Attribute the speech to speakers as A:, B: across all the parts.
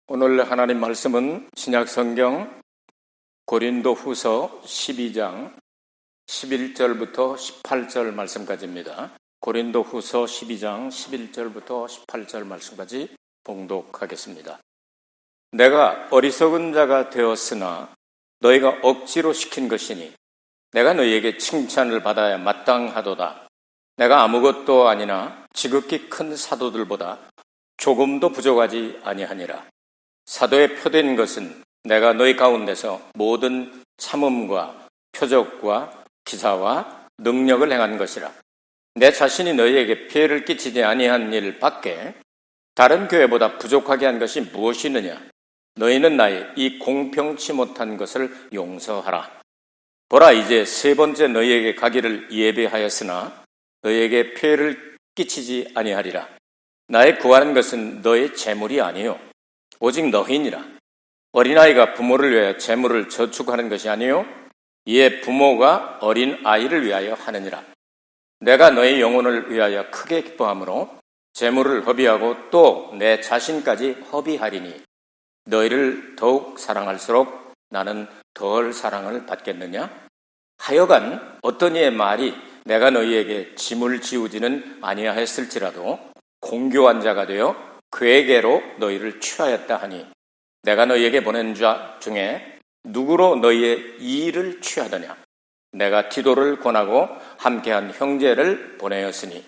A: 오늘 하나님 말씀은 신약성경 고린도후서 12장 11절부터 18절 말씀까지입니다. 고린도후서 12장 11절부터 18절 말씀까지 봉독하겠습니다. 내가 어리석은 자가 되었으나 너희가 억지로 시킨 것이니 내가 너희에게 칭찬을 받아야 마땅하도다. 내가 아무것도 아니나 지극히 큰 사도들보다 조금도 부족하지 아니하니라. 사도의 표된 것은 내가 너희 가운데서 모든 참음과 표적과 기사와 능력을 행한 것이라. 내 자신이 너희에게 피해를 끼치지 아니한 일 밖에 다른 교회보다 부족하게 한 것이 무엇이느냐. 너희는 나의 이 공평치 못한 것을 용서하라. 보라, 이제 세 번째 너희에게 가기를 예배하였으나 너희에게 피해를 끼치지 아니하리라. 나의 구하는 것은 너의 재물이 아니요 오직 너희니라. 어린아이가 부모를 위하여 재물을 저축하는 것이 아니요 이에 부모가 어린 아이를 위하여 하느니라. 내가 너희 영혼을 위하여 크게 기뻐하므로 재물을 허비하고 또 내 자신까지 허비하리니 너희를 더욱 사랑할수록 나는 덜 사랑을 받겠느냐? 하여간 어떤 이의 말이 내가 너희에게 짐을 지우지는 아니하였을지라도 공교한 자가 되어 그에게로 너희를 취하였다 하니 내가 너희에게 보낸 자 중에 누구로 너희의 이의를 취하더냐? 내가 디도를 권하고 함께한 형제를 보내었으니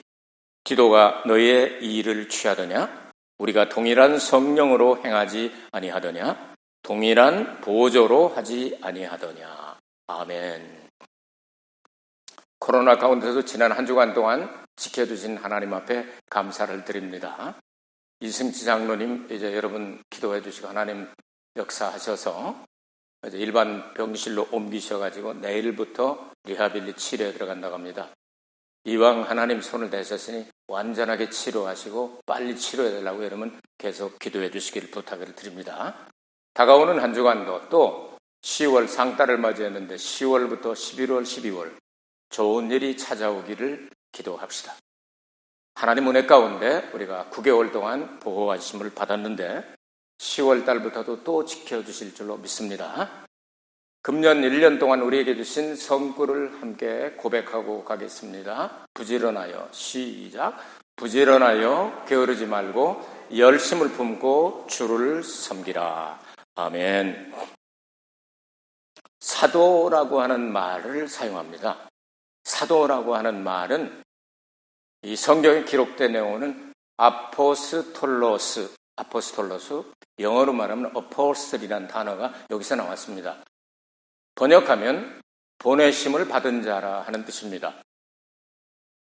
A: 디도가 너희의 이의를 취하더냐? 우리가 동일한 성령으로 행하지 아니하더냐? 동일한 보조로 하지 아니하더냐? 아멘. 코로나 가운데서 지난 한 주간 동안 지켜주신 하나님 앞에 감사를 드립니다. 이승지 장로님, 이제 여러분 기도해 주시고 하나님 역사하셔서 이제 일반 병실로 옮기셔가지고 내일부터 리하빌리 치료에 들어간다고 합니다. 이왕 하나님 손을 대셨으니 완전하게 치료하시고 빨리 치료해 달라고 여러분 계속 기도해 주시기를 부탁을 드립니다. 다가오는 한 주간도 또 10월 상달을 맞이했는데 10월부터 11월, 12월 좋은 일이 찾아오기를 기도합시다. 하나님 은혜 가운데 우리가 9개월 동안 보호하심을 받았는데 10월 달부터도 또 지켜주실 줄로 믿습니다. 금년 1년 동안 우리에게 주신 성구를 함께 고백하고 가겠습니다. 부지런하여, 시작. 부지런하여 게으르지 말고 열심을 품고 주를 섬기라. 아멘. 사도라고 하는 말을 사용합니다. 사도라고 하는 말은 이 성경에 기록된 내용은 아포스톨로스, 영어로 말하면 어포스틀이라는 단어가 여기서 나왔습니다. 번역하면 보내심을 받은 자라 하는 뜻입니다.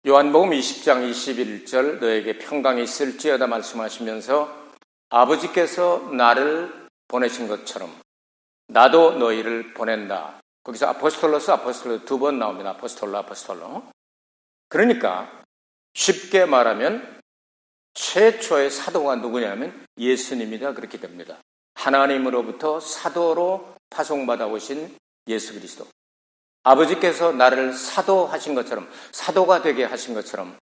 A: 요한복음 20장 21절 너에게 평강이 있을지어다 말씀하시면서 아버지께서 나를 보내신 것처럼 나도 너희를 보낸다. 거기서 아포스톨로 두 번 나옵니다. 아포스톨로. 그러니까 쉽게 말하면 최초의 사도가 누구냐면 예수님이다 그렇게 됩니다. 하나님으로부터 사도로 파송받아 오신 예수 그리스도. 아버지께서 나를 사도하신 것처럼, 사도가 되게 하신 것처럼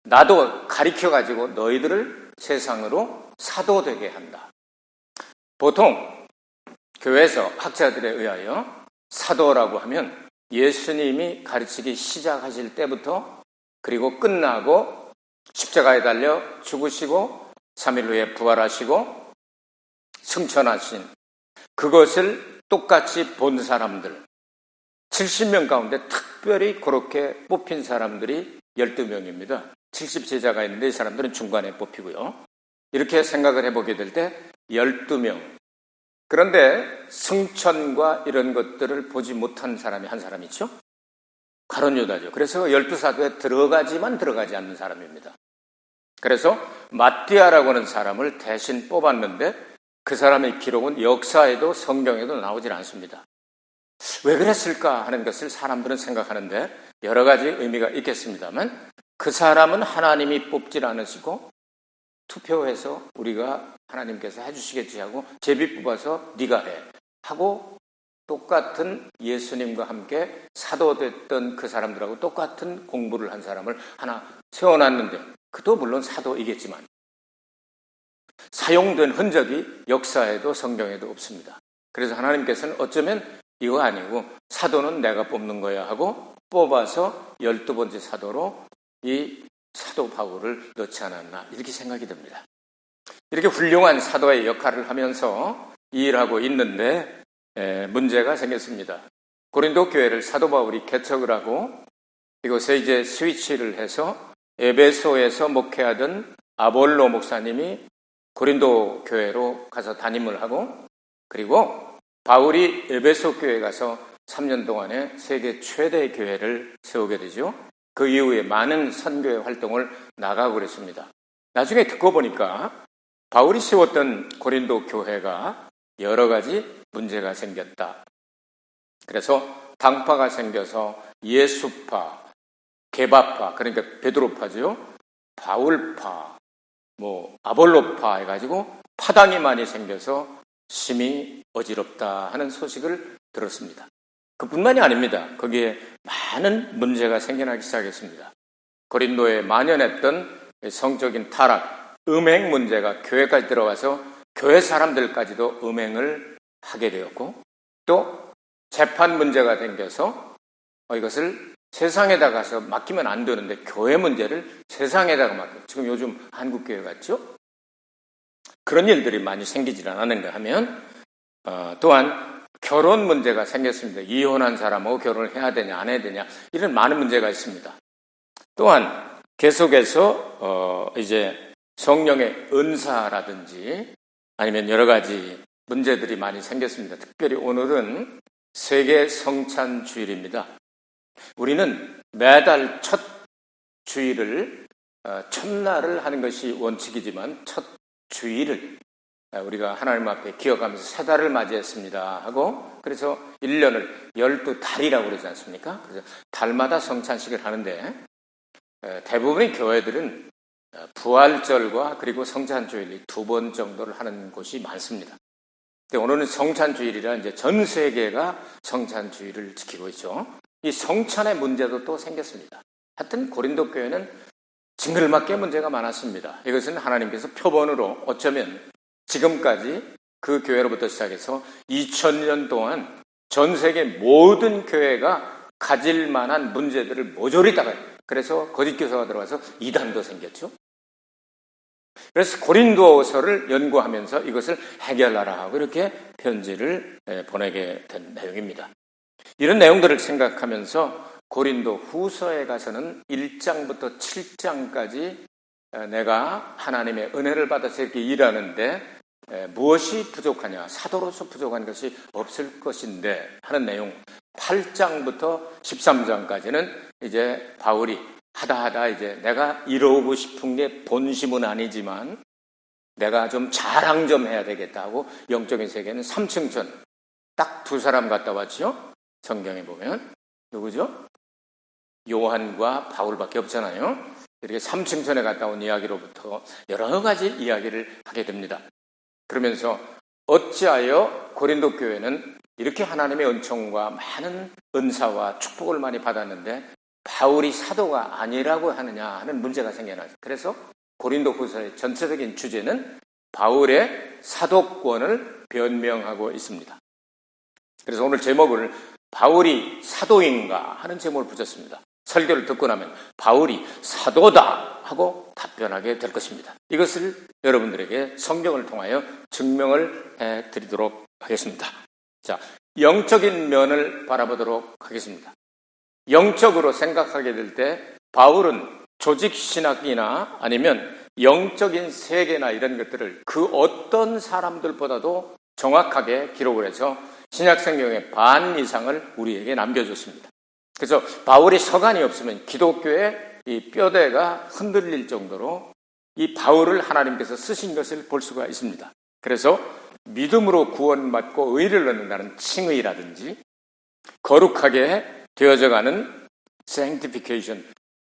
A: 나도 가르쳐가지고 너희들을 세상으로 사도되게 한다. 보통 교회에서 학자들에 의하여 사도라고 하면 예수님이 가르치기 시작하실 때부터 그리고 끝나고 십자가에 달려 죽으시고 3일 후에 부활하시고 승천하신 그것을 똑같이 본 사람들 70명 가운데 특별히 그렇게 뽑힌 사람들이 12명입니다. 70제자가 있는데 이 사람들은 중간에 뽑히고요. 이렇게 생각을 해보게 될 때 12명. 그런데 승천과 이런 것들을 보지 못한 사람이 한 사람 있죠? 가룟 유다죠. 그래서 12사도에 들어가지만 들어가지 않는 사람입니다. 그래서 마띠아라고 하는 사람을 대신 뽑았는데 그 사람의 기록은 역사에도 성경에도 나오질 않습니다. 왜 그랬을까 하는 것을 사람들은 생각하는데 여러 가지 의미가 있겠습니다만 그 사람은 하나님이 뽑질 않으시고 투표해서 우리가 하나님께서 해주시겠지 하고 제비 뽑아서 네가 해 하고 똑같은 예수님과 함께 사도됐던 그 사람들하고 똑같은 공부를 한 사람을 하나 세워놨는데 그도 물론 사도이겠지만 사용된 흔적이 역사에도 성경에도 없습니다. 그래서 하나님께서는 어쩌면 이거 아니고 사도는 내가 뽑는 거야 하고 뽑아서 12번째 사도로 이 사도 바울을 넣지 않았나 이렇게 생각이 듭니다. 이렇게 훌륭한 사도의 역할을 하면서 일하고 있는데 문제가 생겼습니다. 고린도 교회를 사도 바울이 개척을 하고 이곳에 이제 스위치를 해서 에베소에서 목회하던 아볼로 목사님이 고린도 교회로 가서 담임을 하고 그리고 바울이 에베소 교회에 가서 3년 동안에 세계 최대 교회를 세우게 되죠. 그 이후에 많은 선교회 활동을 나가고 그랬습니다. 나중에 듣고 보니까 바울이 세웠던 고린도 교회가 여러 가지 문제가 생겼다. 그래서 당파가 생겨서 예수파, 게바파, 그러니까 베드로파죠. 바울파, 아볼로파 해가지고 파당이 많이 생겨서 심히 어지럽다 하는 소식을 들었습니다. 그뿐만이 아닙니다. 거기에 많은 문제가 생겨나기 시작했습니다. 고린도에 만연했던 성적인 타락, 음행 문제가 교회까지 들어가서 교회 사람들까지도 음행을 하게 되었고 또 재판 문제가 생겨서 이것을 세상에다 가서 맡기면 안 되는데 교회 문제를 세상에다가 맡겨. 지금 요즘 한국교회 같죠? 그런 일들이 많이 생기질 않았는가 하면 또한 결혼 문제가 생겼습니다. 이혼한 사람하고 결혼을 해야 되냐 안 해야 되냐 이런 많은 문제가 있습니다. 또한 계속해서 이제 성령의 은사라든지 아니면 여러 가지 문제들이 많이 생겼습니다. 특별히 오늘은 세계 성찬 주일입니다. 우리는 매달 첫 주일을 첫날을 하는 것이 원칙이지만 첫 주일을 우리가 하나님 앞에 기억하면서 새 달을 맞이했습니다 하고 그래서 1년을 12달이라고 그러지 않습니까? 그래서 달마다 성찬식을 하는데 대부분의 교회들은 부활절과 그리고 성찬주일 2번 정도를 하는 곳이 많습니다. 근데 오늘은 성찬주일이라 이제 전 세계가 성찬주일을 지키고 있죠. 이 성찬의 문제도 또 생겼습니다. 하여튼 고린도 교회는 징글맞게 문제가 많았습니다. 이것은 하나님께서 표본으로 어쩌면 지금까지 그 교회로부터 시작해서 2000년 동안 전 세계 모든 교회가 가질 만한 문제들을 모조리 다 그래서 거짓 교사가 들어가서 이단도 생겼죠. 그래서 고린도서를 연구하면서 이것을 해결하라 하고 이렇게 편지를 보내게 된 내용입니다. 이런 내용들을 생각하면서 고린도 후서에 가서는 1장부터 7장까지 내가 하나님의 은혜를 받아서 이렇게 일하는데 무엇이 부족하냐, 사도로서 부족한 것이 없을 것인데 하는 내용 8장부터 13장까지는 이제 바울이 하다 이제 내가 이루고 싶은 게 본심은 아니지만 내가 좀 자랑 좀 해야 되겠다 하고 영적인 세계는 3층천 딱 두 사람 갔다 왔죠. 성경에 보면 누구죠? 요한과 바울밖에 없잖아요. 이렇게 3층천에 갔다 온 이야기로부터 여러 가지 이야기를 하게 됩니다. 그러면서 어찌하여 고린도 교회는 이렇게 하나님의 은총과 많은 은사와 축복을 많이 받았는데 바울이 사도가 아니라고 하느냐 하는 문제가 생겨나죠. 그래서 고린도 후서의 전체적인 주제는 바울의 사도권을 변명하고 있습니다. 그래서 오늘 제목을 바울이 사도인가 하는 제목을 붙였습니다. 설교를 듣고 나면 바울이 사도다 하고 답변하게 될 것입니다. 이것을 여러분들에게 성경을 통하여 증명을 해드리도록 하겠습니다. 자, 영적인 면을 바라보도록 하겠습니다. 영적으로 생각하게 될 때 바울은 조직신학이나 아니면 영적인 세계나 이런 것들을 그 어떤 사람들보다도 정확하게 기록을 해서 신약성경의 반 이상을 우리에게 남겨줬습니다. 그래서 바울의 서간이 없으면 기독교의 이 뼈대가 흔들릴 정도로 이 바울을 하나님께서 쓰신 것을 볼 수가 있습니다. 그래서 믿음으로 구원받고 의를 얻는다는 칭의라든지 거룩하게 되어져가는 sanctification,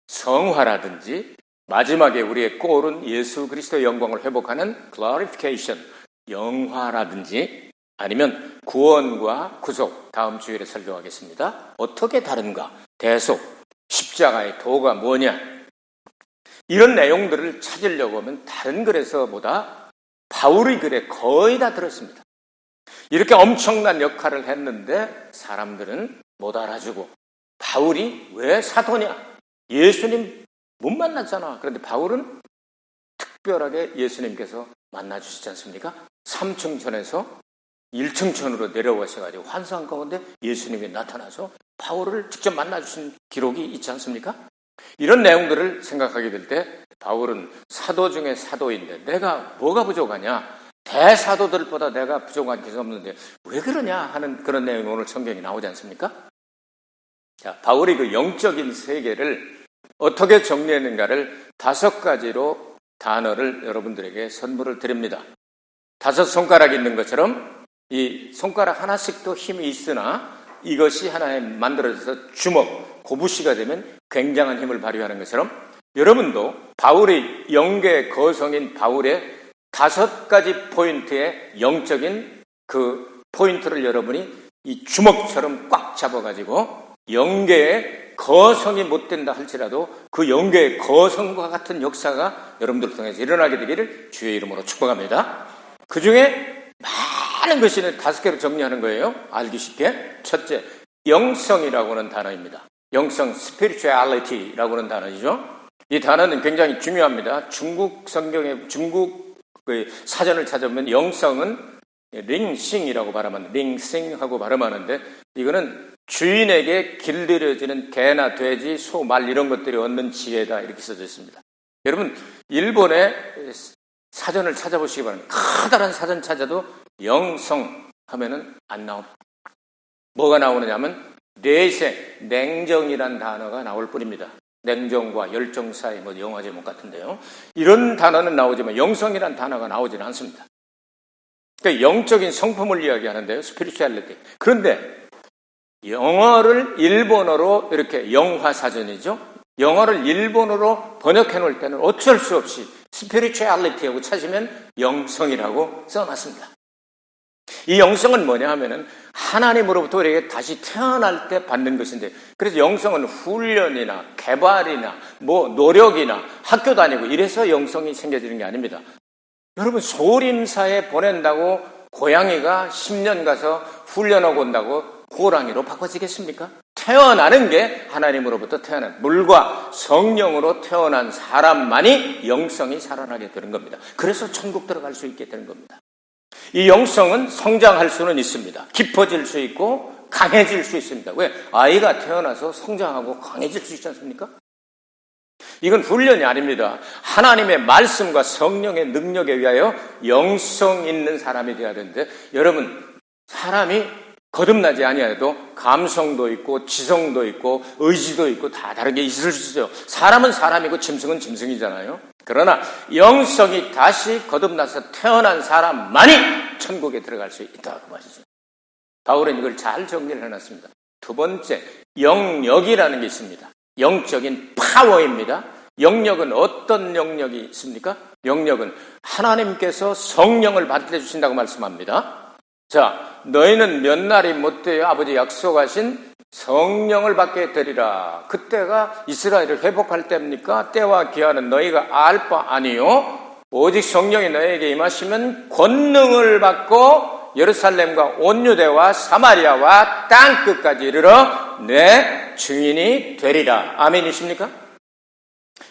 A: 성화라든지 마지막에 우리의 골은 예수 그리스도의 영광을 회복하는 glorification, 영화라든지 아니면 구원과 구속, 다음 주일에 설교하겠습니다. 어떻게 다른가? 대속, 십자가의 도가 뭐냐? 이런 내용들을 찾으려고 하면 다른 글에서보다 바울의 글에 거의 다 들었습니다. 이렇게 엄청난 역할을 했는데 사람들은 못 알아주고 바울이 왜 사도냐? 예수님 못 만났잖아. 그런데 바울은 특별하게 예수님께서 만나주시지 않습니까? 3층 천에서 1층 천으로 내려오셔가지고 환상 가운데 예수님이 나타나서 바울을 직접 만나주신 기록이 있지 않습니까? 이런 내용들을 생각하게 될 때 바울은 사도 중에 사도인데 내가 뭐가 부족하냐? 대사도들보다 내가 부족한 게 없는데 왜 그러냐 하는 그런 내용이 오늘 성경에 나오지 않습니까? 자, 바울이 그 영적인 세계를 어떻게 정리했는가를 5가지로 단어를 여러분들에게 선물을 드립니다. 5 손가락이 있는 것처럼 이 손가락 하나씩도 힘이 있으나 이것이 하나에 만들어져서 주먹, 고부시가 되면 굉장한 힘을 발휘하는 것처럼 여러분도 바울의 영계 거성인 바울의 5가지 포인트의 영적인 그 포인트를 여러분이 이 주먹처럼 꽉 잡아가지고 영계의 거성이 못 된다 할지라도 그 영계의 거성과 같은 역사가 여러분들을 통해서 일어나게 되기를 주의 이름으로 축복합니다. 그 중에 많은 것이 5개로 정리하는 거예요. 알기 쉽게. 첫째, 영성이라고 하는 단어입니다. 영성, spirituality라고 하는 단어이죠. 이 단어는 굉장히 중요합니다. 중국 성경에, 중국 사전을 찾아보면 영성은 링싱이라고 발음하는데, 링싱하고 발음하는데, 이거는 주인에게 길들여지는 개나 돼지, 소, 말 이런 것들이 얻는 지혜다 이렇게 써져 있습니다. 여러분 일본의 사전을 찾아보시기 바랍니다. 커다란 사전 찾아도 영성 하면은 안 나옵니다. 뭐가 나오느냐면 내생, 냉정이란 단어가 나올 뿐입니다. 냉정과 열정 사이 뭐 영화 제목 같은데요. 이런 단어는 나오지만 영성이란 단어가 나오지는 않습니다. 그러니까 영적인 성품을 이야기하는데요. 스피리추얼리티. 그런데 영어를 일본어로 이렇게 영화사전이죠. 영어를 일본어로 번역해 놓을 때는 어쩔 수 없이 스피리추얼리티하고 찾으면 영성이라고 써놨습니다. 이 영성은 뭐냐 하면은 하나님으로부터 우리에게 다시 태어날 때 받는 것인데, 그래서 영성은 훈련이나 개발이나 뭐 노력이나 학교 다니고 이래서 영성이 생겨지는 게 아닙니다. 여러분 소림사에 보낸다고 고양이가 10년 가서 훈련하고 온다고 호랑이로 바꿔지겠습니까? 태어나는 게 하나님으로부터 태어난 물과 성령으로 태어난 사람만이 영성이 살아나게 되는 겁니다. 그래서 천국 들어갈 수 있게 되는 겁니다. 이 영성은 성장할 수는 있습니다. 깊어질 수 있고 강해질 수 있습니다. 왜? 아이가 태어나서 성장하고 강해질 수 있지 않습니까? 이건 훈련이 아닙니다. 하나님의 말씀과 성령의 능력에 의하여 영성 있는 사람이 되어야 되는데, 여러분 사람이 거듭나지 아니해도 감성도 있고 지성도 있고 의지도 있고 다 다르게 있을 수 있어요. 사람은 사람이고 짐승은 짐승이잖아요. 그러나 영성이 다시 거듭나서 태어난 사람만이 천국에 들어갈 수 있다 그 말이죠. 바울은 이걸 잘 정리를 해놨습니다. 2번째, 영역이라는 게 있습니다. 영적인 파워입니다. 영역은 어떤 영역이 있습니까? 영역은 하나님께서 성령을 받아주신다고 말씀합니다. 자, 너희는 몇 날이 못되어 아버지 약속하신 성령을 받게 되리라. 그때가 이스라엘을 회복할 때입니까? 때와 기한은 너희가 알 바 아니요. 오직 성령이 너희에게 임하시면 권능을 받고 예루살렘과 온 유대와 사마리아와 땅 끝까지 이르러 내 주인이 되리라. 아멘이십니까?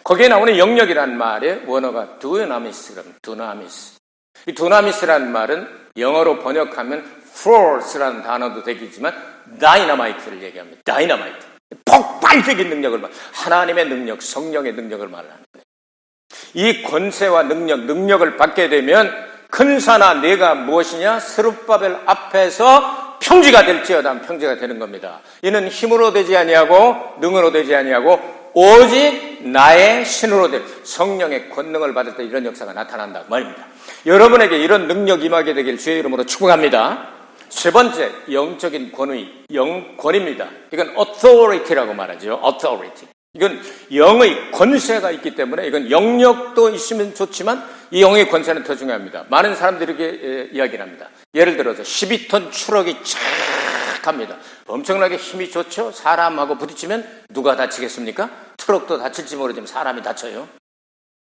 A: 거기에 나오는 영역이라는 말의 원어가 두나미스라는 두나미스. 이 두나미스라는 말은 영어로 번역하면 force라는 단어도 되겠지만 다이너마이트를 얘기합니다. 다이너마이트. 폭발적인 능력을 하나님의 능력, 성령의 능력을 말하는 거예요. 이 권세와 능력을 받게 되면 큰 산아 네가 무엇이냐? 스룹바벨 앞에서 평지가 될지어다. 평지가 되는 겁니다. 이는 힘으로 되지 아니하고 능으로 되지 아니하고 오직 나의 신으로 될 성령의 권능을 받을 때 이런 역사가 나타난다 그 말입니다. 여러분에게 이런 능력 임하게 되길 주의 이름으로 축복합니다. 3번째, 영적인 권위, 영권입니다. 이건 authority라고 말하죠. authority. 이건 영의 권세가 있기 때문에 이건 영역도 있으면 좋지만 이 영의 권세는 더 중요합니다. 많은 사람들이 이렇게 이야기를 합니다. 예를 들어서 12톤 트럭이 쫙 합니다. 엄청나게 힘이 좋죠. 사람하고 부딪히면 누가 다치겠습니까? 트럭도 다칠지 모르지만 사람이 다쳐요.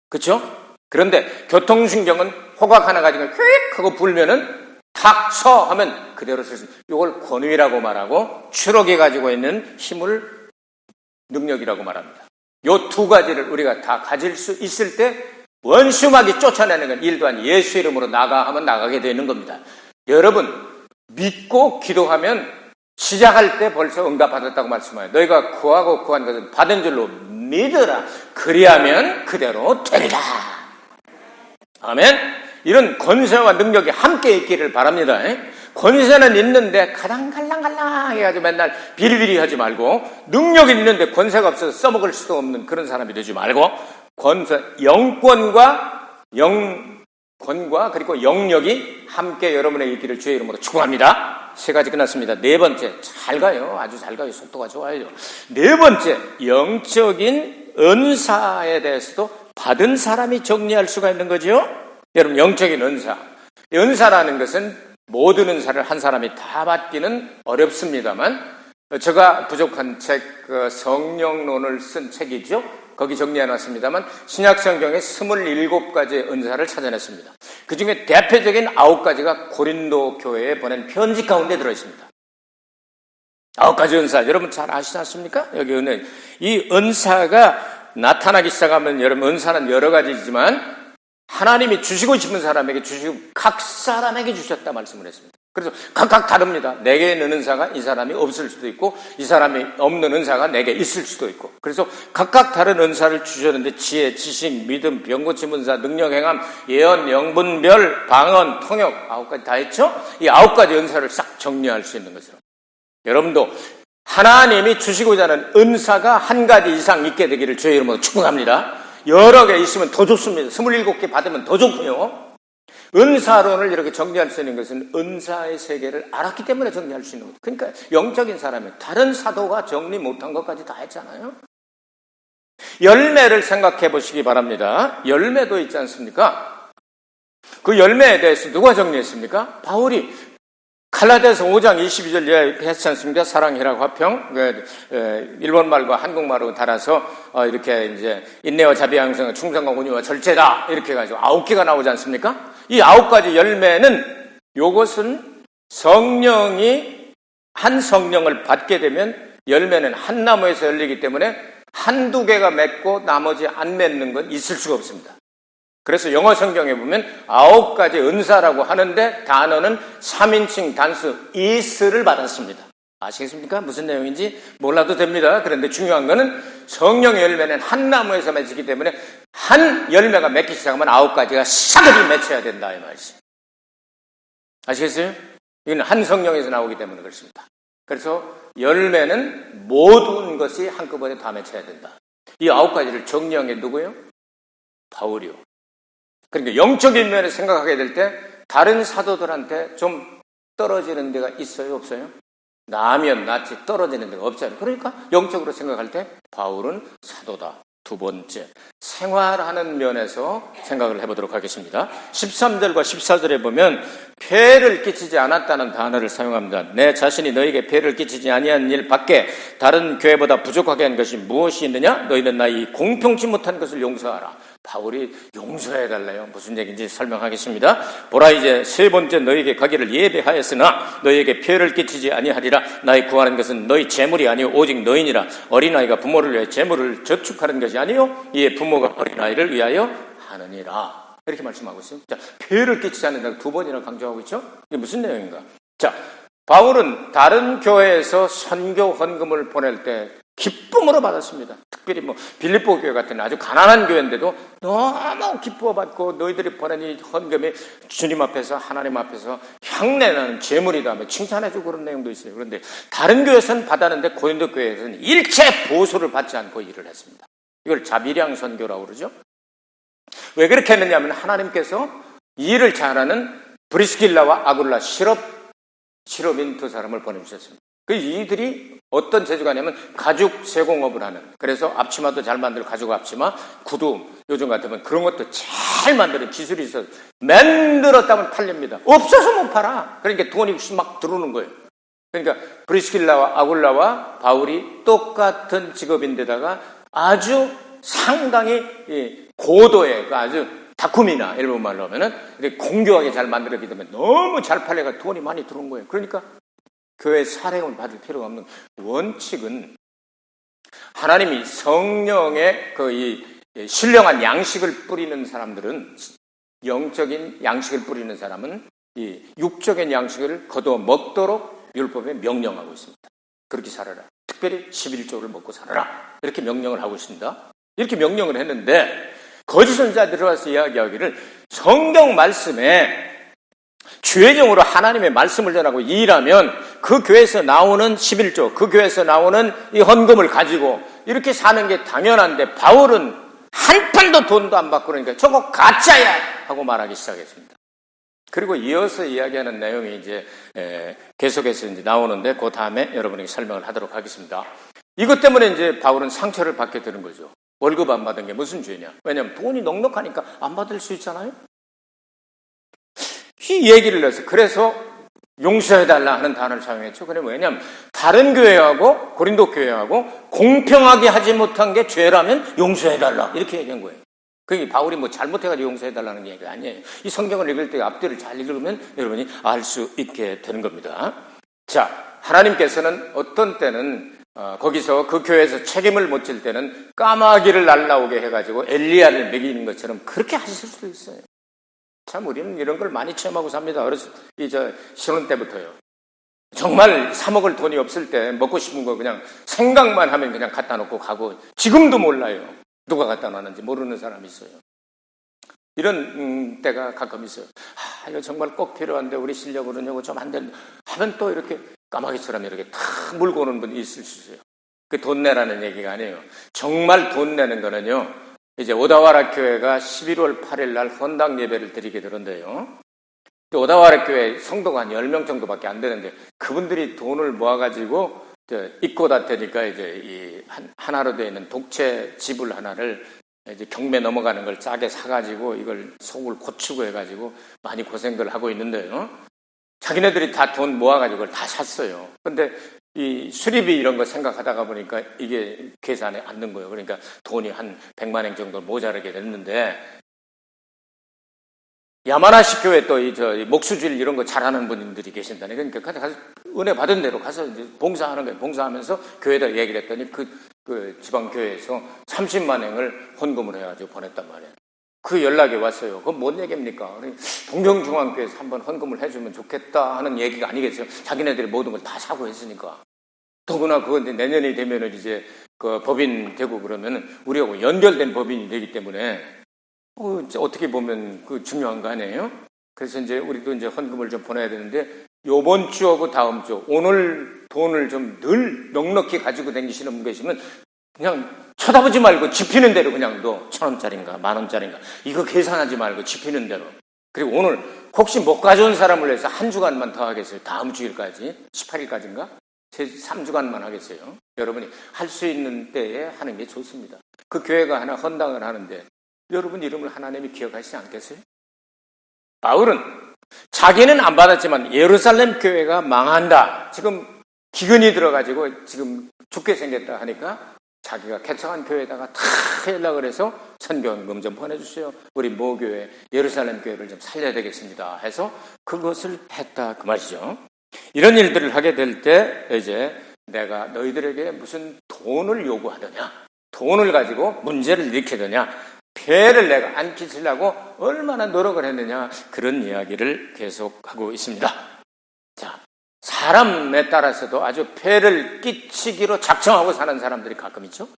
A: 그렇죠? 그런데 교통신경은 호각 하나 가지고 휙 하고 불면은 탁 서 하면 그대로 쓸 수 있습니다. 이걸 권위라고 말하고 추력이 가지고 있는 힘을 능력이라고 말합니다. 이 두 가지를 우리가 다 가질 수 있을 때 원수마귀 쫓아내는 건 일도 아니 예수 이름으로 나가 하면 나가게 되는 겁니다. 여러분 믿고 기도하면 시작할 때 벌써 응답받았다고 말씀해요. 너희가 구하고 구한 것은 받은 줄로 믿으라. 그리하면 그대로 되리라. 아멘. 이런 권세와 능력이 함께 있기를 바랍니다. 권세는 있는데 가당갈랑갈랑 해가지고 맨날 비리비리 하지 말고, 능력이 있는데 권세가 없어서 써먹을 수도 없는 그런 사람이 되지 말고, 영권과 그리고 영력이 함께 여러분의 있기를 주의 이름으로 축원합니다. 세 가지 끝났습니다. 네 번째, 잘 가요. 아주 잘 가요. 속도가 좋아요. 네 번째, 영적인 은사에 대해서도 받은 사람이 정리할 수가 있는 거죠. 여러분, 영적인 은사라는 것은 모든 은사를 한 사람이 다 받기는 어렵습니다만, 제가 부족한 책, 성령론을 쓴 책이죠. 거기 정리해놨습니다만, 신약성경에 27가지의 은사를 찾아냈습니다. 그 중에 대표적인 9가지가 고린도 교회에 보낸 편지 가운데 들어있습니다. 9가지 은사, 여러분 잘 아시지 않습니까? 여기 이 은사가 나타나기 시작하면, 여러분 은사는 여러 가지지만 하나님이 주시고 싶은 사람에게 주시고 각 사람에게 주셨다 말씀을 했습니다. 그래서 각각 다릅니다. 내게 있는 은사가 이 사람이 없을 수도 있고, 이 사람이 없는 은사가 내게 있을 수도 있고, 그래서 각각 다른 은사를 주셨는데, 지혜, 지식, 믿음, 병고침 은사, 능력, 행함, 예언, 영분별, 방언, 통역, 9가지 다 했죠? 이 9가지 은사를 싹 정리할 수 있는 것으로, 여러분도 하나님이 주시고자 하는 은사가 한 가지 이상 있게 되기를 주의 이름으로 축복합니다. 여러 개 있으면 더 좋습니다. 27개 받으면 더 좋고요. 은사론을 이렇게 정리할 수 있는 것은 은사의 세계를 알았기 때문에 정리할 수 있는 거죠. 그러니까 영적인 사람이 다른 사도가 정리 못한 것까지 다 했잖아요. 열매를 생각해 보시기 바랍니다. 열매도 있지 않습니까? 그 열매에 대해서 누가 정리했습니까? 바울이 갈라디아서 5장 22절 이하에 했지 않습니까? 사랑이라고 화평, 일본말과 한국말로 달아서 이렇게 이제 인내와 자비, 양성, 충성과 온유와 절제다 이렇게 해가지고 9개가 나오지 않습니까? 이 9가지 열매는, 요것은 성령이 한 성령을 받게 되면 열매는 한 나무에서 열리기 때문에 한두 개가 맺고 나머지 안 맺는 건 있을 수가 없습니다. 그래서 영어 성경에 보면 9가지 은사라고 하는데 단어는 3인칭 단수 is를 받았습니다. 아시겠습니까? 무슨 내용인지 몰라도 됩니다. 그런데 중요한 거는 성령의 열매는 한 나무에서 맺히기 때문에 한 열매가 맺기 시작하면 9가지가 싹이 맺혀야 된다 이 말이지. 아시겠어요? 이건 한 성령에서 나오기 때문에 그렇습니다. 그래서 열매는 모든 것이 한꺼번에 다 맺혀야 된다. 이 9가지를 정리한 게 누구예요? 바울이요. 그러니까 영적인 면에 생각하게 될 때 다른 사도들한테 좀 떨어지는 데가 있어요? 없어요? 나면 낫지 떨어지는 데가 없잖아요. 그러니까 영적으로 생각할 때 바울은 사도다. 두 번째, 생활하는 면에서 생각을 해보도록 하겠습니다. 13절과 14절에 보면 폐를 끼치지 않았다는 단어를 사용합니다. 내 자신이 너에게 폐를 끼치지 아니한 일 밖에 다른 교회보다 부족하게 한 것이 무엇이 있느냐? 너희는 나의 공평치 못한 것을 용서하라. 바울이 용서해달래요. 무슨 얘기인지 설명하겠습니다. 보라, 이제 세 번째 너희에게 가기를 예배하였으나 너희에게 폐를 끼치지 아니하리라. 나의 구하는 것은 너희 재물이 아니오 오직 너희니라. 어린아이가 부모를 위해 재물을 저축하는 것이 아니오 이에 부모가 어린아이를 위하여 하느니라. 이렇게 말씀하고 있어요. 자, 폐를 끼치지 않는다고 두 번이나 강조하고 있죠. 이게 무슨 내용인가? 자, 바울은 다른 교회에서 선교 헌금을 보낼 때 기쁨으로 받았습니다. 특별히 빌립보 교회 같은 아주 가난한 교회인데도 너무 기뻐받고, 너희들이 보낸 이 헌금이 주님 앞에서, 하나님 앞에서 향내나는 재물이다 하며 칭찬해주고 그런 내용도 있어요. 그런데 다른 교회에서는 받았는데 고린도 교회에서는 일체 보수를 받지 않고 일을 했습니다. 이걸 자비량 선교라고 그러죠. 왜 그렇게 했느냐면 하나님께서 일을 잘하는 브리스길라와 아굴라 실업인 두 사람을 보내주셨습니다. 그 이들이 어떤 재주가 있냐면 가죽 세공업을 하는, 그래서 앞치마도 잘 만들고 가죽 앞치마, 구두, 요즘 같으면 그런 것도 잘 만드는 기술이 있어서 만들었다면 팔립니다. 없어서 못 팔아. 그러니까 돈이 막 들어오는 거예요. 그러니까 브리스길라와 아굴라와 바울이 똑같은 직업인데다가 아주 상당히 고도의 아주 다쿰이나 일본 말로 하면은 이렇게 공교하게 잘 만들었기 때문에 너무 잘 팔려가 돈이 많이 들어온 거예요. 그러니까 교회 사령을 받을 필요가 없는 원칙은 하나님이 성령의 이 신령한 양식을 뿌리는 사람들은 영적인 양식을 뿌리는 사람은 이 육적인 양식을 거두어 먹도록 율법에 명령하고 있습니다. 그렇게 살아라. 특별히 11조를 먹고 살아라. 이렇게 명령을 하고 있습니다. 이렇게 명령을 했는데 거짓 선지자들이 들어와서 이야기하기를 성경 말씀에 주의적으로 하나님의 말씀을 전하고 일하면 그 교회에서 나오는 11조, 그 교회에서 나오는 이 헌금을 가지고 이렇게 사는 게 당연한데 바울은 한 푼도 돈도 안 받고 그러니까 저거 가짜야 하고 말하기 시작했습니다. 그리고 이어서 이야기하는 내용이 이제 계속해서 이제 나오는데 그 다음에 여러분에게 설명을 하도록 하겠습니다. 이것 때문에 이제 바울은 상처를 받게 되는 거죠. 월급 안 받은 게 무슨 죄냐? 왜냐하면 돈이 넉넉하니까 안 받을 수 있잖아요. 이 얘기를 해서 그래서 용서해달라 하는 단어를 사용했죠. 그러면 왜냐하면 다른 교회하고 고린도 교회하고 공평하게 하지 못한 게 죄라면 용서해달라 이렇게 얘기한 거예요. 그게 바울이 뭐 잘못해가지고 용서해달라는 얘기가 아니에요. 이 성경을 읽을 때 앞뒤를 잘 읽으면 여러분이 알 수 있게 되는 겁니다. 자, 하나님께서는 어떤 때는 거기서 그 교회에서 책임을 못 질 때는 까마귀를 날라오게 해가지고 엘리야를 먹이는 것처럼 그렇게 하실 수도 있어요. 참 우리는 이런 걸 많이 체험하고 삽니다. 어렸을 신혼 때부터요. 정말 사 먹을 돈이 없을 때 먹고 싶은 거 그냥 생각만 하면 그냥 갖다 놓고 가고 지금도 몰라요. 누가 갖다 놨는지 모르는 사람이 있어요. 이런 때가 가끔 있어요. 이거 정말 꼭 필요한데 우리 실력으로는 이거 좀 안 되는 하면 또 이렇게 까마귀처럼 이렇게 탁 물고 오는 분이 있을 수 있어요. 그 돈 내라는 얘기가 아니에요. 정말 돈 내는 거는요. 이제 오다와라 교회가 11월 8일 날 헌당 예배를 드리게 되는데요. 오다와라 교회 성도가 한 10명 정도밖에 안 되는데 그분들이 돈을 모아가지고 입고다 되니까 이제 하나로 되어 있는 독채 지불 하나를 이제 경매 넘어가는 걸 싸게 사가지고 이걸 속을 고치고 해가지고 많이 고생들 하고 있는데요. 자기네들이 다 돈 모아가지고 그걸 다 샀어요. 근데 이 수리비 이런 거 생각하다가 보니까 이게 계산에 안 는 거예요. 그러니까 돈이 한 100만 엔 정도 모자라게 됐는데 야마나시 교회 또 목수질 이런 거 잘하는 분들이 계신다니. 그러니까 가서 은혜 받은 대로 가서 이제 봉사하는 거예요. 봉사하면서 교회에다 얘기를 했더니 그 지방 교회에서 30만 엔을 헌금을 해가지고 보냈단 말이에요. 그 연락이 왔어요. 그건 뭔 얘기입니까? 동정중앙교회에서 한번 헌금을 해주면 좋겠다 하는 얘기가 아니겠어요. 자기네들이 모든 걸 다 사고 했으니까. 더구나 그건 내년이 되면은 이제 그 법인 되고 그러면은 우리하고 연결된 법인이 되기 때문에 어떻게 보면 그 중요한 거 아니에요? 그래서 이제 우리도 이제 헌금을 좀 보내야 되는데 요번 주하고 다음 주 오늘 돈을 좀 늘 넉넉히 가지고 다니시는 분 계시면 그냥 쳐다보지 말고 집히는 대로 그냥 너 1,000원짜리인가 10,000원짜리인가 이거 계산하지 말고 집히는 대로. 그리고 오늘 혹시 못 가져온 사람을 위해서 한 주간만 더 하겠어요. 다음 주일까지 18일까지인가? 3주간만 하겠어요. 여러분이 할 수 있는 때에 하는 게 좋습니다. 그 교회가 하나 헌당을 하는데 여러분 이름을 하나님이 기억하시지 않겠어요? 바울은 자기는 안 받았지만 예루살렘 교회가 망한다. 지금 기근이 들어가지고 지금 죽게 생겼다 하니까 자기가 개척한 교회에다가 다 연락을 해서 선교헌금 좀 보내주세요. 우리 모 교회 예루살렘 교회를 좀 살려야 되겠습니다. 해서 그것을 했다 그 말이죠. 이런 일들을 하게 될 때 이제 내가 너희들에게 무슨 돈을 요구하더냐, 돈을 가지고 문제를 일으키더냐, 폐를 내가 안 끼치려고 얼마나 노력을 했느냐 그런 이야기를 계속하고 있습니다. 자, 사람에 따라서도 아주 폐를 끼치기로 작정하고 사는 사람들이 가끔 있죠.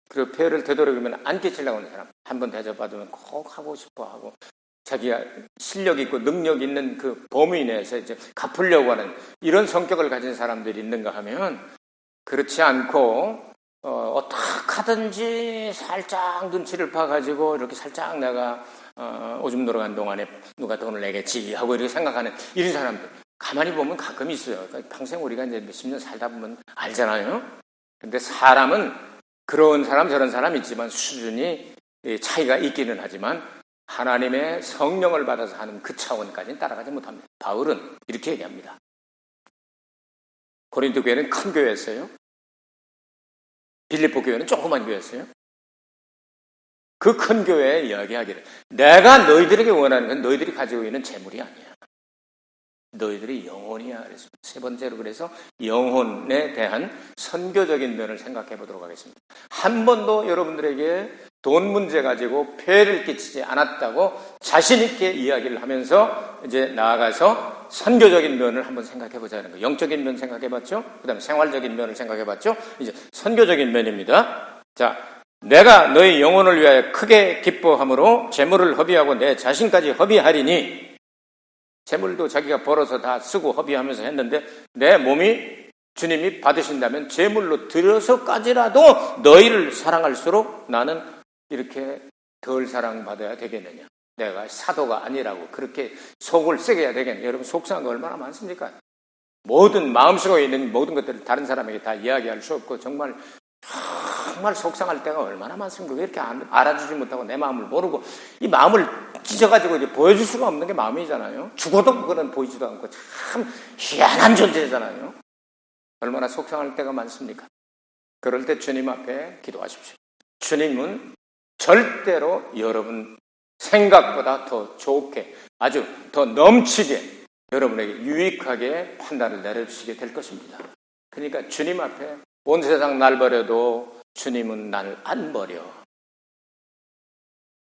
A: 그리고 폐를 되도록이면 안 끼치려고 하는 사람, 한번 대접받으면 꼭 하고 싶어 하고 자기가 실력 있고 능력 있는 그 범위 내에서 이제 갚으려고 하는 이런 성격을 가진 사람들이 있는가 하면 그렇지 않고 어떻게 하든지 살짝 눈치를 봐가지고 이렇게 살짝 내가 오줌 들어간 동안에 누가 돈을 내겠지 하고 이렇게 생각하는 이런 사람들 가만히 보면 가끔 있어요. 그러니까 평생 우리가 이제 몇십 년 살다 보면 알잖아요. 근데 사람은 그런 사람 저런 사람 있지만 수준이 차이가 있기는 하지만 하나님의 성령을 받아서 하는 그 차원까지는 따라가지 못합니다. 바울은 이렇게 얘기합니다. 고린도 교회는 큰 교회였어요. 빌립보 교회는 조그만 교회였어요. 그 큰 교회에 이야기하기를 내가 너희들에게 원하는 건 너희들이 가지고 있는 재물이 아니야. 너희들이 영혼이야. 그래서 세 번째로 그래서 영혼에 대한 선교적인 면을 생각해 보도록 하겠습니다. 한 번도 여러분들에게 돈 문제 가지고 폐해를 끼치지 않았다고 자신 있게 이야기를 하면서 이제 나아가서 선교적인 면을 한번 생각해 보자는 거예요. 영적인 면 생각해 봤죠? 그 다음에 생활적인 면을 생각해 봤죠? 이제 선교적인 면입니다. 자, 내가 너희 영혼을 위하여 크게 기뻐함으로 재물을 허비하고 내 자신까지 허비하리니, 재물도 자기가 벌어서 다 쓰고 허비하면서 했는데 내 몸이 주님이 받으신다면 재물로 들여서까지라도 너희를 사랑할수록 나는 이렇게 덜 사랑받아야 되겠느냐. 내가 사도가 아니라고 그렇게 속을 썩여야 되겠느냐. 여러분 속상한 거 얼마나 많습니까? 모든 마음속에 있는 모든 것들을 다른 사람에게 다 이야기할 수 없고 정말 속상할 때가 얼마나 많습니까? 왜 이렇게 알아주지 못하고 내 마음을 모르고 이 마음을 찢어가지고 이제 보여줄 수가 없는 게 마음이잖아요. 죽어도 그건 보이지도 않고 참 희한한 존재잖아요. 얼마나 속상할 때가 많습니까? 그럴 때 주님 앞에 기도하십시오. 주님은 절대로 여러분 생각보다 더 좋게, 아주 더 넘치게 여러분에게 유익하게 판단을 내려주시게 될 것입니다. 그러니까 주님 앞에 온 세상 날 버려도 주님은 날 안 버려.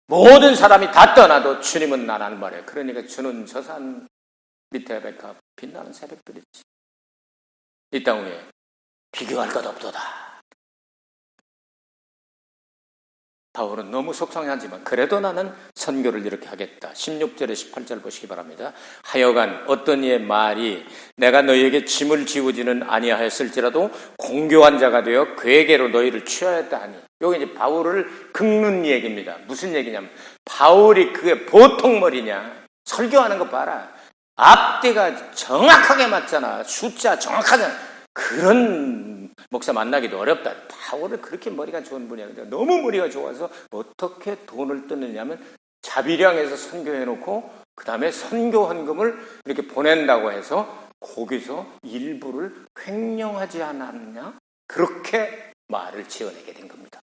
A: 모든 사람이 다 떠나도 주님은 날 안 버려. 그러니까 주는 저 산 밑에 백합 빛나는 새벽들이지. 이 땅 위에 비교할 것 없도다. 바울은 너무 속상하지만 그래도 나는 선교를 이렇게 하겠다. 16절에 18절 보시기 바랍니다. 하여간 어떤 이의 말이 내가 너희에게 짐을 지우지는 아니하였을지라도 공교한 자가 되어 그에게로 너희를 취하였다 하니. 여기 이제 바울을 긁는 얘기입니다. 무슨 얘기냐면 바울이 그게 보통 머리냐. 설교하는 거 봐라. 앞뒤가 정확하게 맞잖아. 숫자 정확하잖아. 그런 목사 만나기도 어렵다. 바울은 그렇게 머리가 좋은 분이야. 너무 머리가 좋아서 어떻게 돈을 뜯느냐면 자비량에서 선교해놓고 그 다음에 선교 헌금을 이렇게 보낸다고 해서 거기서 일부를 횡령하지 않았냐? 그렇게 말을 지어내게 된 겁니다.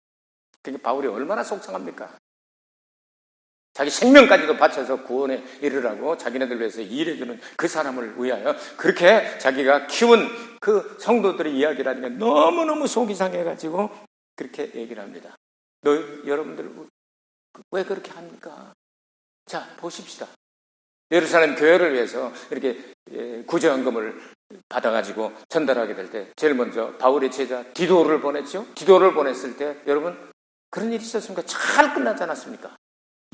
A: 그게 바울이 얼마나 속상합니까? 자기 생명까지도 바쳐서 구원에 이르라고 자기네들 위해서 일해주는 그 사람을 위하여 그렇게 자기가 키운 그 성도들의 이야기를 하니까 너무너무 속이 상해가지고 그렇게 얘기를 합니다. 여러분들 왜 그렇게 합니까? 자, 보십시다. 예루살렘 교회를 위해서 이렇게 구제헌금을 받아가지고 전달하게 될 때 제일 먼저 바울의 제자 디도를 보냈죠. 디도를 보냈을 때 여러분 그런 일이 있었습니까? 잘 끝나지 않았습니까?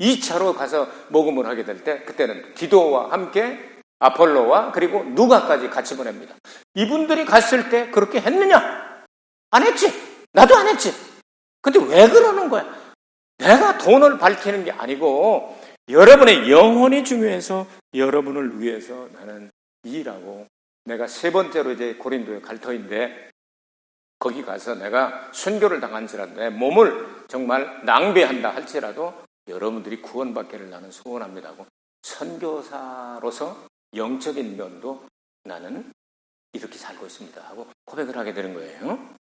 A: 2차로 가서 모금을 하게 될 때 그때는 디도와 함께 아폴로와 그리고 누가까지 같이 보냅니다. 이분들이 갔을 때 그렇게 했느냐? 안 했지. 나도 안 했지. 근데 왜 그러는 거야? 내가 돈을 밝히는 게 아니고 여러분의 영혼이 중요해서 여러분을 위해서 나는 일하고 내가 세 번째로 이제 고린도에 갈 터인데 거기 가서 내가 순교를 당한지라도 내 몸을 정말 낭비한다 할지라도 여러분들이 구원받기를 나는 소원합니다 하고 선교사로서 영적인 면도 나는 이렇게 살고 있습니다 하고 고백을 하게 되는 거예요.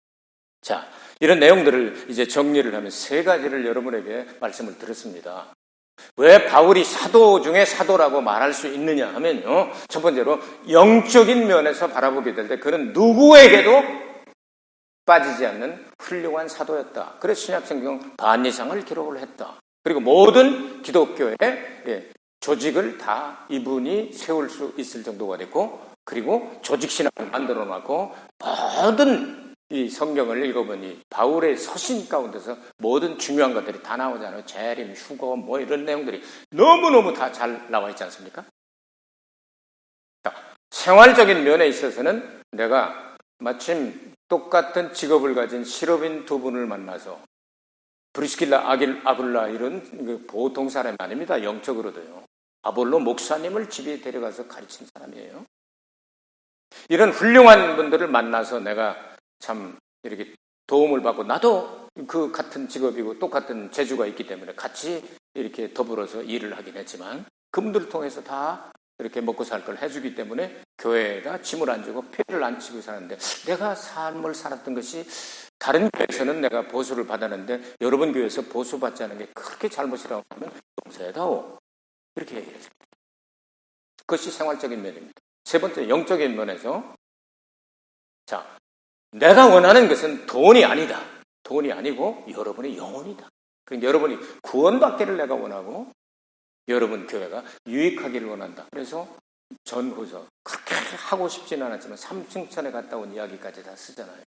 A: 자, 이런 내용들을 이제 정리를 하면 세 가지를 여러분에게 말씀을 드렸습니다. 왜 바울이 사도 중에 사도라고 말할 수 있느냐 하면요. 첫 번째로 영적인 면에서 바라보게 될 때 그는 누구에게도 빠지지 않는 훌륭한 사도였다. 그래서 신약성경 반 이상을 기록을 했다. 그리고 모든 기독교의 조직을 다 이분이 세울 수 있을 정도가 됐고 그리고 조직신학을 만들어 놨고 모든 이 성경을 읽어보니 바울의 서신 가운데서 모든 중요한 것들이 다 나오잖아요. 재림, 휴거 뭐 이런 내용들이 너무너무 다 잘 나와 있지 않습니까? 생활적인 면에 있어서는 내가 마침 똑같은 직업을 가진 실업인 두 분을 만나서 브리스길라, 아굴라 이런 보통 사람이 아닙니다. 영적으로도요. 아볼로 목사님을 집에 데려가서 가르친 사람이에요. 이런 훌륭한 분들을 만나서 내가 참 이렇게 도움을 받고 나도 그 같은 직업이고 똑같은 재주가 있기 때문에 같이 이렇게 더불어서 일을 하긴 했지만 그분들을 통해서 다 이렇게 먹고 살 걸 해주기 때문에 교회에다 짐을 안 주고 폐를 안 치고 사는데 내가 삶을 살았던 것이 다른 교회에서는 내가 보수를 받았는데 여러분 교회에서 보수받지 않은 게 그렇게 잘못이라고 하면 용서해다오. 이렇게 얘기해요. 그것이 생활적인 면입니다. 세 번째, 영적인 면에서 자, 내가 원하는 것은 돈이 아니다. 돈이 아니고 여러분의 영혼이다. 그러니까 여러분이 구원받기를 내가 원하고 여러분 교회가 유익하기를 원한다. 그래서 전후서 그렇게 하고 싶지는 않았지만 삼층천에 갔다 온 이야기까지 다 쓰잖아요.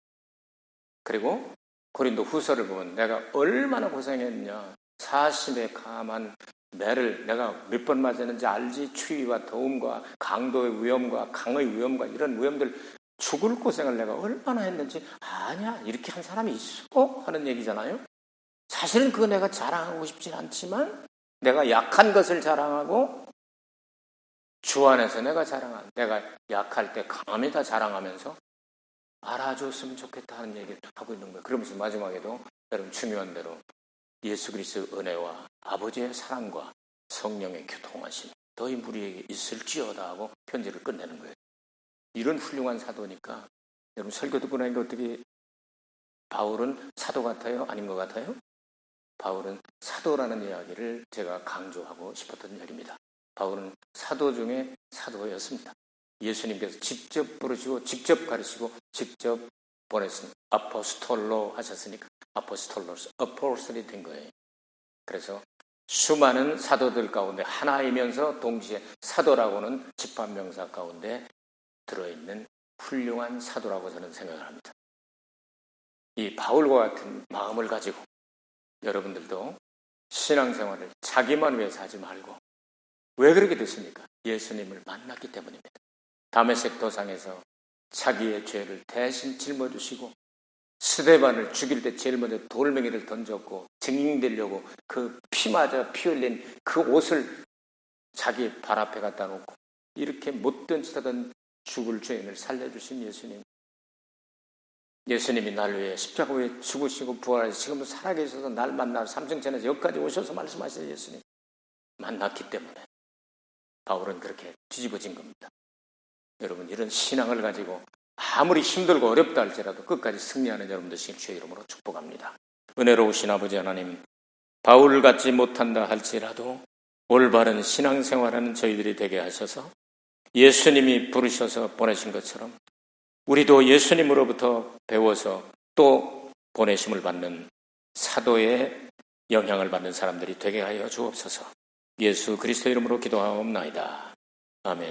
A: 그리고 고린도 후서를 보면 내가 얼마나 고생했냐. 사심에 감한 매를 내가 몇 번 맞았는지 알지. 추위와 더움과 강도의 위험과 강의 위험과 이런 위험들 죽을 고생을 내가 얼마나 했는지 아냐. 이렇게 한 사람이 있어? 하는 얘기잖아요. 사실은 그거 내가 자랑하고 싶진 않지만 내가 약한 것을 자랑하고 주 안에서 내가 내가 약할 때 강함에다 자랑하면서 알아줬으면 좋겠다 하는 얘기를 하고 있는 거예요. 그러면서 마지막에도 여러분 중요한 대로 예수 그리스도의 은혜와 아버지의 사랑과 성령의 교통하심 너희 무리에게 있을지어다 하고 편지를 끝내는 거예요. 이런 훌륭한 사도니까 여러분 설교 듣고 나니까 어떻게 바울은 사도 같아요? 아닌 것 같아요? 바울은 사도라는 이야기를 제가 강조하고 싶었던 이야기입니다. 바울은 사도 중에 사도였습니다. 예수님께서 직접 부르시고 직접 가르치고 직접 보냈습니다. 아포스톨로 하셨으니까 아포스톨이 된 거예요. 그래서 수많은 사도들 가운데 하나이면서 동시에 사도라고는 집합명사 가운데 들어있는 훌륭한 사도라고 저는 생각을 합니다. 이 바울과 같은 마음을 가지고 여러분들도 신앙생활을 자기만 위해서 하지 말고 왜 그렇게 됐습니까? 예수님을 만났기 때문입니다. 다메섹 도상에서 자기의 죄를 대신 짊어주시고 스데반을 죽일 때 제일 먼저 돌멩이를 던졌고 증인되려고 그 피마저 피 흘린 그 옷을 자기 발 앞에 갖다 놓고 이렇게 못된 짓 하던 죽을 죄인을 살려주신 예수님. 예수님이 날 위해 십자가 위에 죽으시고 부활하셔서 지금도 살아계셔서 날 만나러 삼층천에서 여기까지 오셔서 말씀하시는 예수님. 만났기 때문에 바울은 그렇게 뒤집어진 겁니다. 여러분 이런 신앙을 가지고 아무리 힘들고 어렵다 할지라도 끝까지 승리하는 여러분들 주의 이름으로 축복합니다. 은혜로우신 아버지 하나님, 바울 같지 못한다 할지라도 올바른 신앙생활하는 저희들이 되게 하셔서 예수님이 부르셔서 보내신 것처럼 우리도 예수님으로부터 배워서 또 보내심을 받는 사도의 영향을 받는 사람들이 되게 하여 주옵소서. 예수 그리스도 이름으로 기도하옵나이다. 아멘.